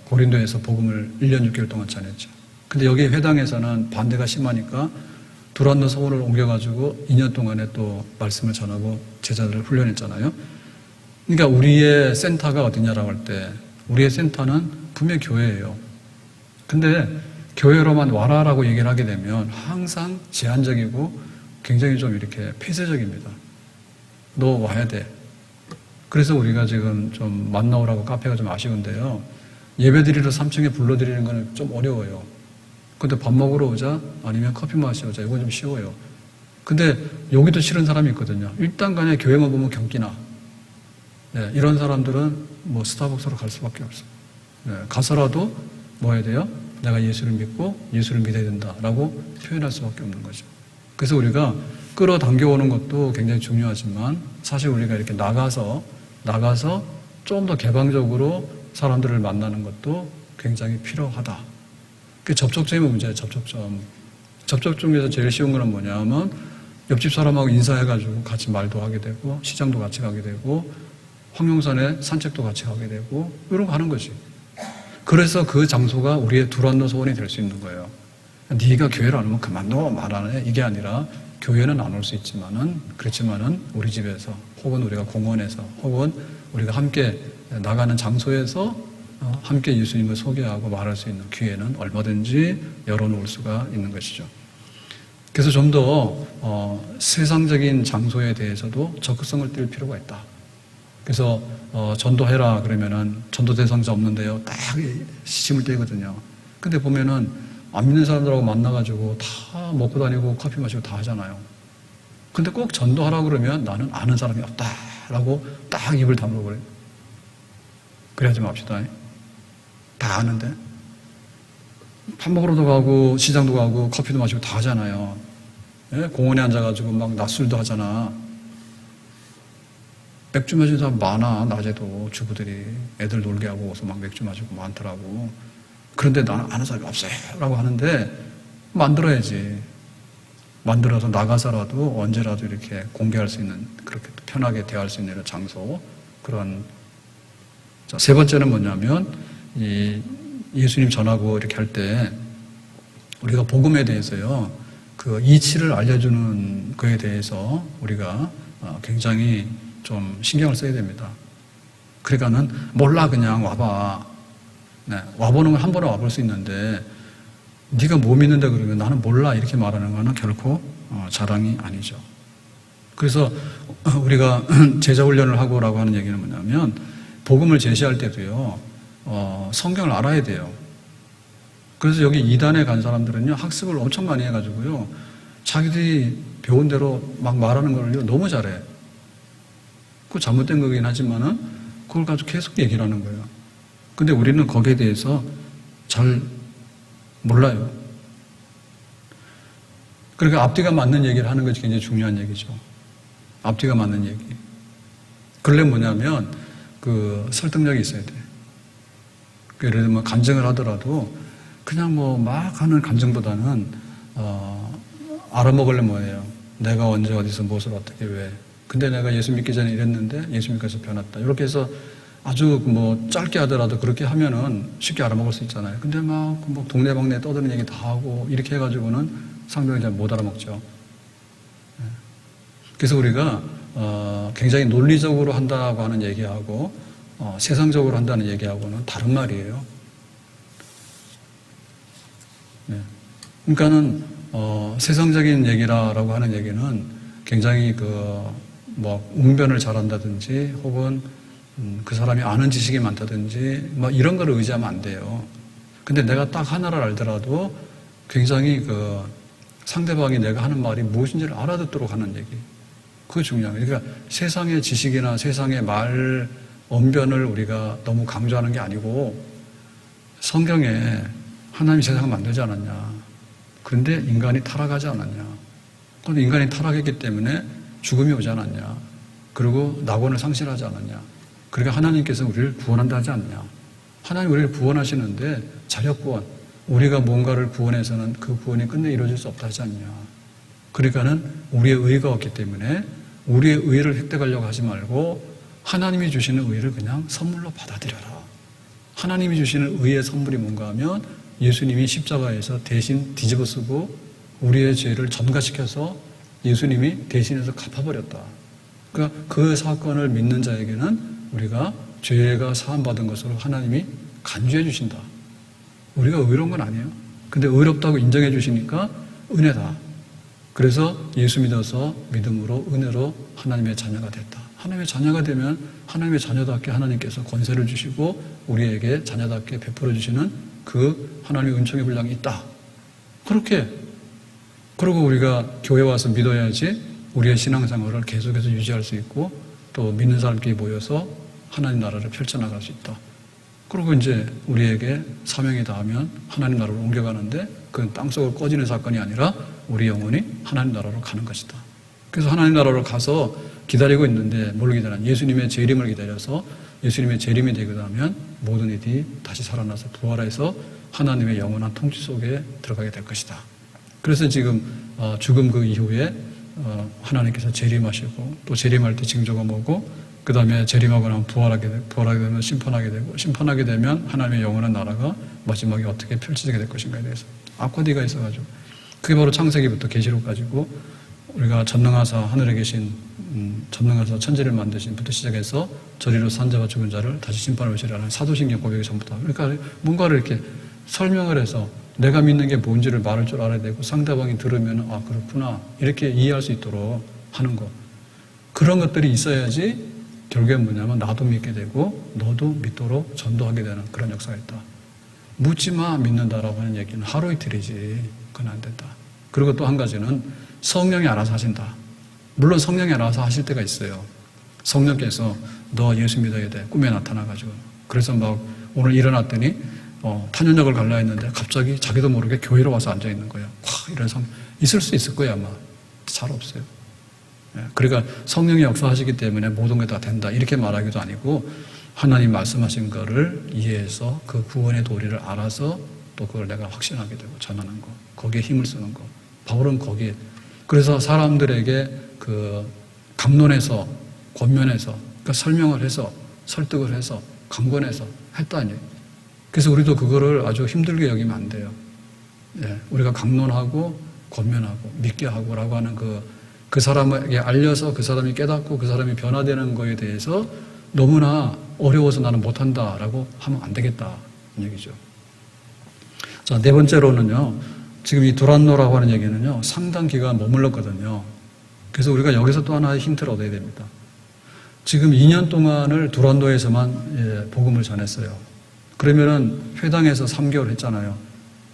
[SPEAKER 1] 고린도에서 복음을 1년 6개월 동안 전했죠. 근데 여기 회당에서는 반대가 심하니까 두란노 서울을 옮겨가지고 2년 동안에 또 말씀을 전하고 제자들을 훈련했잖아요. 그러니까 우리의 센터가 어디냐라고 할 때 우리의 센터는 분명히 교회예요. 근데 교회로만 와라라고 얘기를 하게 되면 항상 제한적이고 굉장히 좀 이렇게 폐쇄적입니다. 너 와야 돼. 그래서 우리가 지금 좀 만나오라고 카페가 좀 아쉬운데요. 예배드리러 3층에 불러드리는 건 좀 어려워요. 근데 밥 먹으러 오자 아니면 커피 마시러 오자 이건 좀 쉬워요. 근데 여기도 싫은 사람이 있거든요. 일단 간에 교회만 보면 경기나. 네, 이런 사람들은 뭐 스타벅스로 갈 수밖에 없어요. 네, 가서라도 뭐 해야 돼요? 내가 예수를 믿고 예수를 믿어야 된다라고 표현할 수밖에 없는 거죠. 그래서 우리가 끌어당겨오는 것도 굉장히 중요하지만 사실 우리가 이렇게 나가서 좀 더 개방적으로 사람들을 만나는 것도 굉장히 필요하다. 그 접촉점이 문제예요. 접촉점에서 제일 쉬운 거는 뭐냐면 옆집 사람하고 인사해가지고 같이 말도 하게 되고 시장도 같이 가게 되고 황룡산에 산책도 같이 가게 되고 이런 거 하는 거지. 그래서 그 장소가 우리의 두란노 소원이 될 수 있는 거예요. 네가 교회를 안 오면 그만둬 말하네. 이게 아니라 교회는 안 올 수 있지만은 그렇지만은 우리 집에서 혹은 우리가 공원에서 혹은 우리가 함께 나가는 장소에서 함께 예수님을 소개하고 말할 수 있는 기회는 얼마든지 열어놓을 수가 있는 것이죠. 그래서 좀 더 세상적인 장소에 대해서도 적극성을 띨 필요가 있다. 그래서 전도해라 그러면은 전도 대상자 없는데요. 딱 시침을 떼거든요. 근데 보면은 안 믿는 사람들하고 만나가지고 다 먹고 다니고 커피 마시고 다 하잖아요. 근데 꼭 전도하라 그러면 나는 아는 사람이 없다라고 딱 입을 다물어버려요. 그래야지 맙시다. 다 아는데. 밥 먹으러도 가고 시장도 가고 커피도 마시고 다 하잖아요. 예? 공원에 앉아가지고 막 낮술도 하잖아. 맥주 마시는 사람 많아. 낮에도 주부들이 애들 놀게 하고 와서 막 맥주 마시고 많더라고. 그런데 나는 아는 사람이 없어요 라고 하는데 만들어야지. 만들어서 나가서라도 언제라도 이렇게 공개할 수 있는, 그렇게 편하게 대화할 수 있는 장소, 그런. 자, 세 번째는 뭐냐면 예수님 전하고 이렇게 할 때 우리가 복음에 대해서요, 그 이치를 알려주는 거에 대해서 우리가 굉장히 좀 신경을 써야 됩니다. 그러니까는 몰라 그냥 와봐. 네, 와보는 건 한 번에 와볼 수 있는데 네가 뭐 믿는데 그러면 나는 몰라 이렇게 말하는 거는 결코 자랑이 아니죠. 그래서 우리가 제자 훈련을 하고라고 하는 얘기는 뭐냐면 복음을 제시할 때도요, 성경을 알아야 돼요. 그래서 여기 2단에 간 사람들은요, 학습을 엄청 많이 해가지고요, 자기들이 배운 대로 막 말하는 걸 너무 잘해. 그거 잘못된 거긴 하지만은 그걸 가지고 계속 얘기를 하는 거예요. 근데 우리는 거기에 대해서 잘 몰라요. 그러니까 앞뒤가 맞는 얘기를 하는 것이 굉장히 중요한 얘기죠. 앞뒤가 맞는 얘기. 그러려면 뭐냐면 그 설득력이 있어야 돼. 예를 들면 간증을 하더라도 그냥 뭐 막 하는 간증보다는 알아먹으려면 뭐예요? 내가 언제 어디서 무엇을 어떻게 왜. 근데 내가 예수 믿기 전에 이랬는데 예수 믿고 해서 변했다. 이렇게 해서 아주 뭐 짧게 하더라도 그렇게 하면은 쉽게 알아먹을 수 있잖아요. 근데 막 뭐 동네방네 떠드는 얘기 다 하고 이렇게 해가지고는 상대방이 잘 못 알아먹죠. 그래서 우리가 굉장히 논리적으로 한다고 하는 얘기하고 세상적으로 한다는 얘기하고는 다른 말이에요. 네. 그러니까는 세상적인 얘기라고 하는 얘기는 굉장히 뭐 웅변을 잘한다든지 혹은 그 사람이 아는 지식이 많다든지 뭐 이런 거를 의지하면 안 돼요. 근데 내가 딱 하나를 알더라도 굉장히 상대방이 내가 하는 말이 무엇인지를 알아듣도록 하는 얘기. 그게 중요해요. 그러니까 세상의 지식이나 세상의 말 언변을 우리가 너무 강조하는 게 아니고 성경에 하나님이 세상을 만들지 않았냐. 그런데 인간이 타락하지 않았냐. 그런데 인간이 타락했기 때문에 죽음이 오지 않았냐. 그리고 낙원을 상실하지 않았냐. 그러니까 하나님께서 우리를 구원한다 하지 않냐. 하나님 우리를 구원하시는데 자력구원, 우리가 뭔가를 구원해서는 그 구원이 끝내 이루어질 수 없다 하지 않냐. 그러니까는 우리의 의가 없기 때문에 우리의 의를 획득하려고 하지 말고 하나님이 주시는 의를 그냥 선물로 받아들여라. 하나님이 주시는 의의 선물이 뭔가 하면 예수님이 십자가에서 대신 뒤집어 쓰고 우리의 죄를 전가시켜서 예수님이 대신해서 갚아버렸다. 그러니까 그 사건을 믿는 자에게는 우리가 죄가 사함받은 것으로 하나님이 간주해 주신다. 우리가 의로운 건 아니에요. 근데 의롭다고 인정해 주시니까 은혜다. 그래서 예수 믿어서 믿음으로 은혜로 하나님의 자녀가 됐다. 하나님의 자녀가 되면 하나님의 자녀답게 하나님께서 권세를 주시고 우리에게 자녀답게 베풀어 주시는 그 하나님의 은총의 분량이 있다. 그렇게. 그리고 우리가 교회 와서 믿어야지 우리의 신앙생활을 계속해서 유지할 수 있고 또 믿는 사람끼리 모여서 하나님 나라를 펼쳐나갈 수 있다. 그리고 이제 우리에게 사명이 닿으면 하나님 나라로 옮겨가는데 그건 땅속을 꺼지는 사건이 아니라 우리 영혼이 하나님 나라로 가는 것이다. 그래서 하나님 나라로 가서 기다리고 있는데 뭘 기다리냐? 예수님의 재림을 기다려서 예수님의 재림이 되고 나면 모든 일이 다시 살아나서 부활해서 하나님의 영원한 통치 속에 들어가게 될 것이다. 그래서 지금 죽음 그 이후에 하나님께서 재림하시고 또 재림할 때 징조가 뭐고 그 다음에 재림하고 나면 부활하게 되면 심판하게 되고 심판하게 되면 하나님의 영원한 나라가 마지막에 어떻게 펼쳐지게 될 것인가에 대해서 앞뒤가 있어가지고 그게 바로 창세기부터 계시록 가지고 우리가 전능하사 하늘에 계신 전능하사 천지를 만드신 부터 시작해서 저리로 산자와 죽은 자를 다시 심판을 오시라는 사도신경 고백이 전부 다. 그러니까 뭔가를 이렇게 설명을 해서 내가 믿는 게 뭔지를 말할 줄 알아야 되고 상대방이 들으면 아 그렇구나 이렇게 이해할 수 있도록 하는 거. 그런 것들이 있어야지 결국에 뭐냐면 나도 믿게 되고 너도 믿도록 전도하게 되는 그런 역사가 있다. 묻지마 믿는다라고 하는 얘기는 하루 이틀이지 그건 안 된다. 그리고 또 한 가지는 성령이 알아서 하신다. 물론 성령이 알아서 하실 때가 있어요. 성령께서 너 예수 믿어야 돼. 꿈에 나타나가지고. 그래서 막 오늘 일어났더니 탄현역을 갈라 했는데 갑자기 자기도 모르게 교회로 와서 앉아있는 거예요. 와, 이런 있을 수 있을 거예요 아마. 잘 없어요. 그러니까 성령이 역사하시기 때문에 모든 게 다 된다 이렇게 말하기도 아니고 하나님 말씀하신 거를 이해해서 그 구원의 도리를 알아서 또 그걸 내가 확신하게 되고 전하는 거 거기에 힘을 쓰는 거 바울은 거기에 그래서 사람들에게 그 감론해서 권면해서 그러니까 설명을 해서 설득을 해서 강권해서 했다니 그래서 우리도 그거를 아주 힘들게 여기면 안 돼요. 우리가 강론하고 권면하고 믿게 하고라고 하는 그 사람에게 알려서 그 사람이 깨닫고 그 사람이 변화되는 거에 대해서 너무나 어려워서 나는 못한다라고 하면 안 되겠다 이 얘기죠. 자, 네 번째로는요. 지금 이 두란노라고 하는 얘기는요. 상당 기간 머물렀거든요. 그래서 우리가 여기서 또 하나의 힌트를 얻어야 됩니다. 지금 2년 동안을 두란노에서만 복음을 전했어요. 그러면은 회당에서 3개월 했잖아요.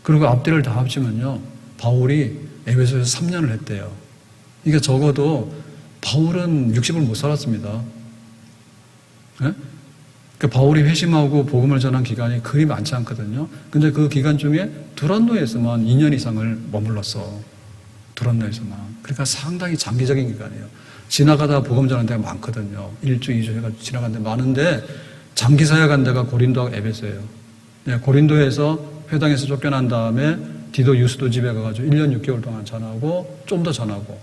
[SPEAKER 1] 그리고 앞뒤를 다 합치면요. 바울이 에베소에서 3년을 했대요. 그러니까 적어도 바울은 60을 못 살았습니다. 네? 그러니까 바울이 회심하고 복음을 전한 기간이 그리 많지 않거든요. 근데 그 기간 중에 두란노에서만 2년 이상을 머물렀어. 두란노에서만. 그러니까 상당히 장기적인 기간이에요. 지나가다가 복음 전한 데가 많거든요. 1주, 2주 해가지고 지나간 데 많은데 장기 사역한 데가 고린도하고 에베소예요. 네, 고린도에서 회당에서 쫓겨난 다음에 디도 유스도 집에 가가지고 1년 6개월 동안 전하고 좀 더 전하고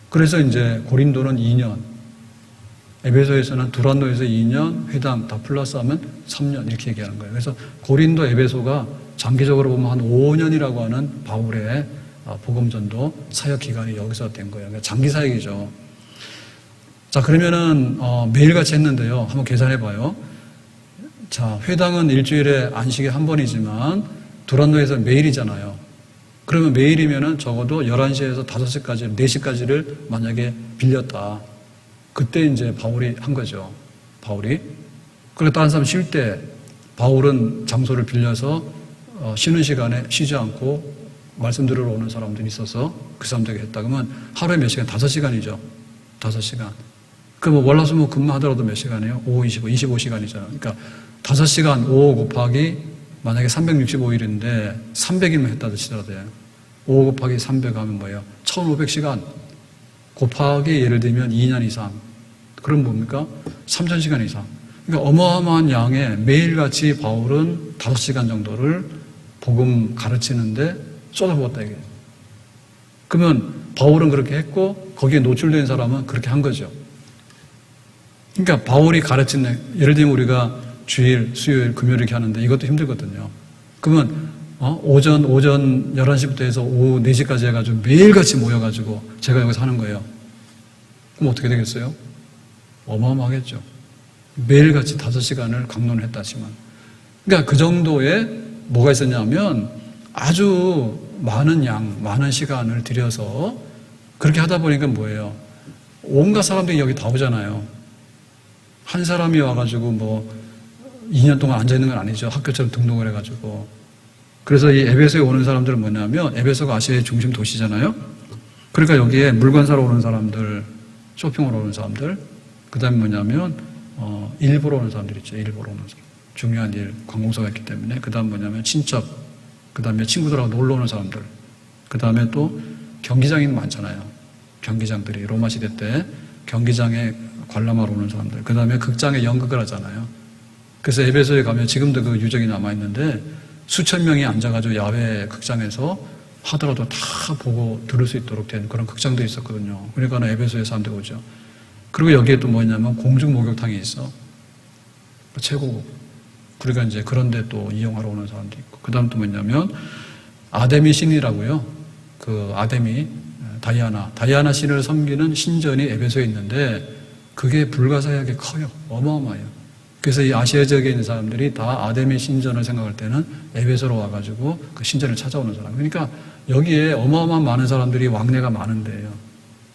[SPEAKER 1] 그래서 이제 고린도는 2년 에베소에서는 두란노에서 2년 회당 다 플러스하면 3년 이렇게 얘기하는 거예요. 그래서 고린도 에베소가 장기적으로 보면 한 5년이라고 하는 바울의 복음전도 사역 기간이 여기서 된 거예요. 그러니까 장기 사역이죠. 자, 그러면은 매일같이 했는데요. 한번 계산해 봐요. 자, 회당은 일주일에 안식이 한 번이지만 두란노에서 매일이잖아요. 그러면 매일이면은 적어도 11시에서 5시까지, 4시까지를 만약에 빌렸다. 그때 이제 바울이 한 거죠. 바울이. 그리고 다른 사람 쉴 때 바울은 장소를 빌려서 쉬는 시간에 쉬지 않고 말씀 들으러 오는 사람들이 있어서 그 사람들에게 했다. 그러면 하루에 몇 시간? 5시간이죠. 5시간. 그럼 월화수목 근무하더라도 몇 시간이에요? 5, 25, 25시간이잖아요. 그러니까 5시간 5 곱하기 만약에 365일인데 300일만 했다 치더라도 5 곱하기 300 하면 뭐예요? 1500시간 곱하기 예를 들면 2년 이상. 그럼 뭡니까? 3000시간 이상. 그러니까 어마어마한 양의 매일같이 바울은 5시간 정도를 복음 가르치는데 쏟아부었다 이게. 그러면 바울은 그렇게 했고 거기에 노출된 사람은 그렇게 한 거죠. 그러니까 바울이 가르치는 예를 들면 우리가 주일, 수요일, 금요일 이렇게 하는데 이것도 힘들거든요. 그러면 오전 11시부터 해서 오후 4시까지 해가지고 매일같이 모여가지고 제가 여기서 하는 거예요. 그럼 어떻게 되겠어요? 어마어마하겠죠. 매일같이 5시간을 강론을 했다 하지만. 그러니까 그 정도의 뭐가 있었냐면 아주 많은 많은 시간을 들여서 그렇게 하다 보니까 뭐예요? 온갖 사람들이 여기 다 오잖아요. 한 사람이 와가지고 2년 동안 앉아있는 건 아니죠. 학교처럼 등록을 해가지고. 그래서 이 에베소에 오는 사람들은 뭐냐면 에베소가 아시아의 중심 도시잖아요. 그러니까 여기에 물건 사러 오는 사람들, 쇼핑으로 오는 사람들, 그 다음에 뭐냐면 일보러 오는 사람들 있죠. 일보러 오는 사람. 중요한 일, 관공서가 있기 때문에. 그 다음 뭐냐면 친척, 그 다음에 친구들하고 놀러 오는 사람들, 그 다음에 또 경기장이 많잖아요. 경기장들이 로마 시대 때 경기장에 관람하러 오는 사람들, 그 다음에 극장에 연극을 하잖아요. 그래서 에베소에 가면 지금도 그 유적이 남아있는데 수천 명이 앉아가지고 야외 극장에서 하더라도 다 보고 들을 수 있도록 된 그런 극장도 있었거든요. 그러니까 에베소에 사람들이 오죠. 그리고 여기에 또 뭐냐면 공중 목욕탕이 있어. 최고고. 그러니까 이제 그런데 또 이용하러 오는 사람도 있고. 그 다음 또 뭐냐면 아데미 신이라고요. 그 아데미, 다이아나 신을 섬기는 신전이 에베소에 있는데 그게 불가사의하게 커요. 어마어마해요. 그래서 이 아시아 지역에 있는 사람들이 다 아데미 신전을 생각할 때는 에베소로 와가지고 그 신전을 찾아오는 사람. 그러니까 여기에 어마어마한 많은 사람들이 왕래가 많은데요.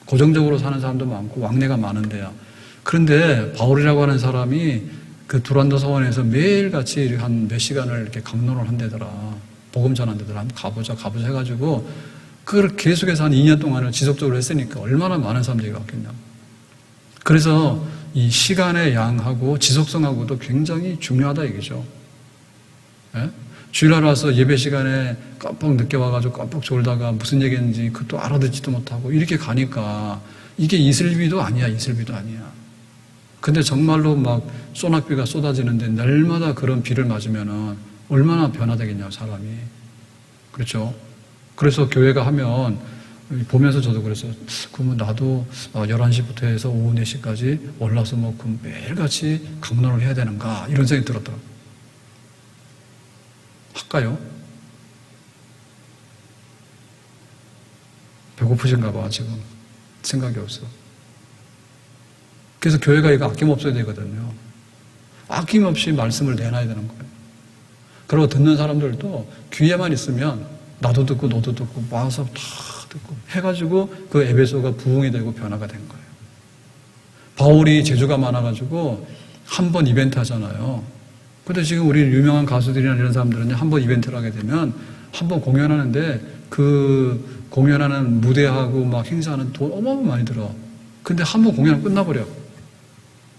[SPEAKER 1] 고정적으로 사는 사람도 많고 왕래가 많은데요. 그런데 바울이라고 하는 사람이 그 두란노 서원에서 매일같이 한 몇 시간을 이렇게 강론을 한대더라. 복음 전한대더라. 한번 가보자 해가지고 그걸 계속해서 한 2년 동안을 지속적으로 했으니까 얼마나 많은 사람들이 왔겠냐. 그래서 이 시간의 양하고 지속성하고도 굉장히 중요하다 이거죠. 예? 주일날 와서 예배 시간에 깜빡 늦게 와가지고 깜빡 졸다가 무슨 얘기했는지 그것도 알아듣지도 못하고 이렇게 가니까 이게 이슬비도 아니야. 근데 정말로 막 소낙비가 쏟아지는데 날마다 그런 비를 맞으면은 얼마나 변화되겠냐고 사람이. 그렇죠? 그래서 교회가 하면 보면서 저도 그랬어요. 그러면 나도 11시부터 해서 오후 4시까지 월화수목금 매일같이 강론을 해야 되는가 이런 생각이 들었더라고요. 할까요? 배고프신가 봐 지금. 생각이 없어. 그래서 교회가 이거 아낌없어야 되거든요. 아낌없이 말씀을 내놔야 되는 거예요. 그리고 듣는 사람들도 귀에만 있으면 나도 듣고 너도 듣고 와서 다 듣고 해가지고 그 에베소가 부흥이 되고 변화가 된 거예요. 바울이 재주가 많아가지고 한 번 이벤트 하잖아요. 근데 지금 우리 유명한 가수들이나 이런 사람들은 한 번 이벤트를 하게 되면 한 번 공연하는데 그 공연하는 무대하고 막 행사하는 돈 어마어마 많이 들어. 근데 한 번 공연은 끝나버려.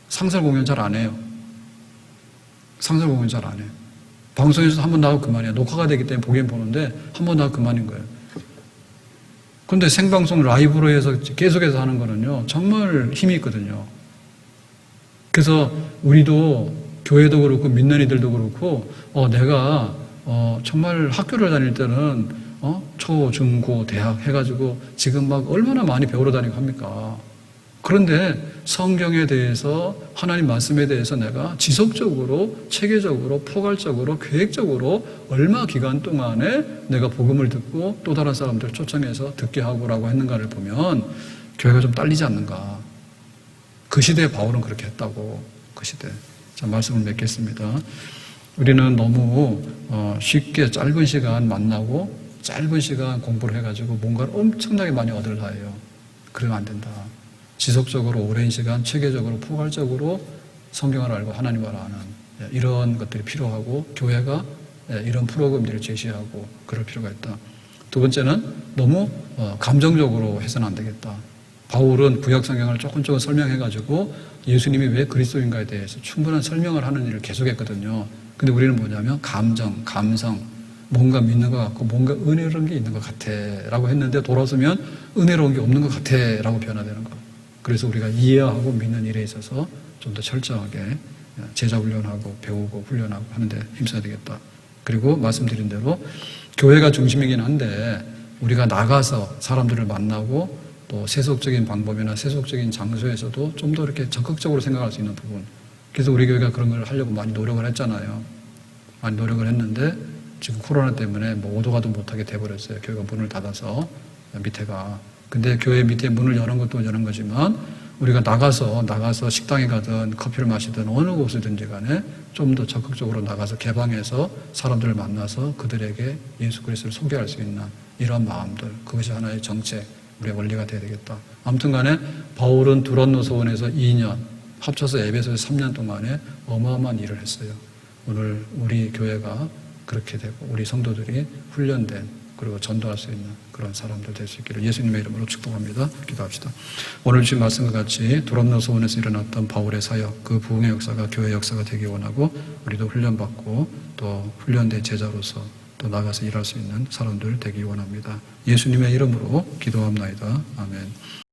[SPEAKER 1] 상설 공연 잘 안 해요. 방송에서 한 번 나가고 그만이야. 녹화가 되기 때문에 보긴 보는데 한 번 나가고 그만인 거예요. 근데 생방송 라이브로 해서 계속해서 하는 거는요, 정말 힘이 있거든요. 그래서 우리도 교회도 그렇고 믿는 이들도 그렇고 내가 정말 학교를 다닐 때는 초, 중, 고, 대학 해가지고 지금 막 얼마나 많이 배우러 다니고 합니까? 그런데 성경에 대해서 하나님 말씀에 대해서 내가 지속적으로 체계적으로 포괄적으로 계획적으로 얼마 기간 동안에 내가 복음을 듣고 또 다른 사람들을 초청해서 듣게 하고라고 했는가를 보면 교회가 좀 딸리지 않는가. 그 시대에 바울은 그렇게 했다고. 그 시대. 자, 말씀을 맺겠습니다. 우리는 너무 쉽게 짧은 시간 만나고 짧은 시간 공부를 해가지고 뭔가를 엄청나게 많이 얻으려 해요. 그러면 안 된다. 지속적으로 오랜 시간 체계적으로 포괄적으로 성경을 알고 하나님을 아는 이런 것들이 필요하고 교회가 이런 프로그램들을 제시하고 그럴 필요가 있다. 두 번째는 너무 감정적으로 해서는 안 되겠다. 바울은 구약 성경을 조금 설명해가지고 예수님이 왜 그리스도인가에 대해서 충분한 설명을 하는 일을 계속했거든요. 근데 우리는 뭐냐면 감성, 뭔가 믿는 것 같고 뭔가 은혜로운 게 있는 것 같아 라고 했는데 돌아서면 은혜로운 게 없는 것 같아 라고 변화되는 거. 그래서 우리가 이해하고 믿는 일에 있어서 좀 더 철저하게 제자 훈련하고 배우고 훈련하고 하는데 힘써야 되겠다. 그리고 말씀드린 대로 교회가 중심이긴 한데 우리가 나가서 사람들을 만나고 또 세속적인 방법이나 세속적인 장소에서도 좀 더 이렇게 적극적으로 생각할 수 있는 부분. 그래서 우리 교회가 그런 걸 하려고 많이 노력을 했잖아요. 많이 노력을 했는데 지금 코로나 때문에 오도 가도 못하게 돼버렸어요. 교회가 문을 닫아서 밑에가. 근데 교회 밑에 문을 여는 것도 여는 거지만 우리가 나가서 식당에 가든 커피를 마시든 어느 곳이든지 간에 좀 더 적극적으로 나가서 개방해서 사람들을 만나서 그들에게 예수 그리스도를 소개할 수 있는 이런 마음들, 그것이 하나의 정책, 우리의 원리가 되어야 되겠다. 아무튼 간에 바울은 두란노 서원에서 2년, 합쳐서 에베소에서 3년 동안에 어마어마한 일을 했어요. 오늘 우리 교회가 그렇게 되고 우리 성도들이 훈련된 그리고 전도할 수 있는 그런 사람들 될 수 있기를 예수님의 이름으로 축복합니다. 기도합시다. 오늘 주신 말씀과 같이 도람노 소원에서 일어났던 바울의 사역, 그 부흥의 역사가 교회 역사가 되기 원하고 우리도 훈련받고 또 훈련된 제자로서 또 나가서 일할 수 있는 사람들 되기 원합니다. 예수님의 이름으로 기도합나이다. 아멘.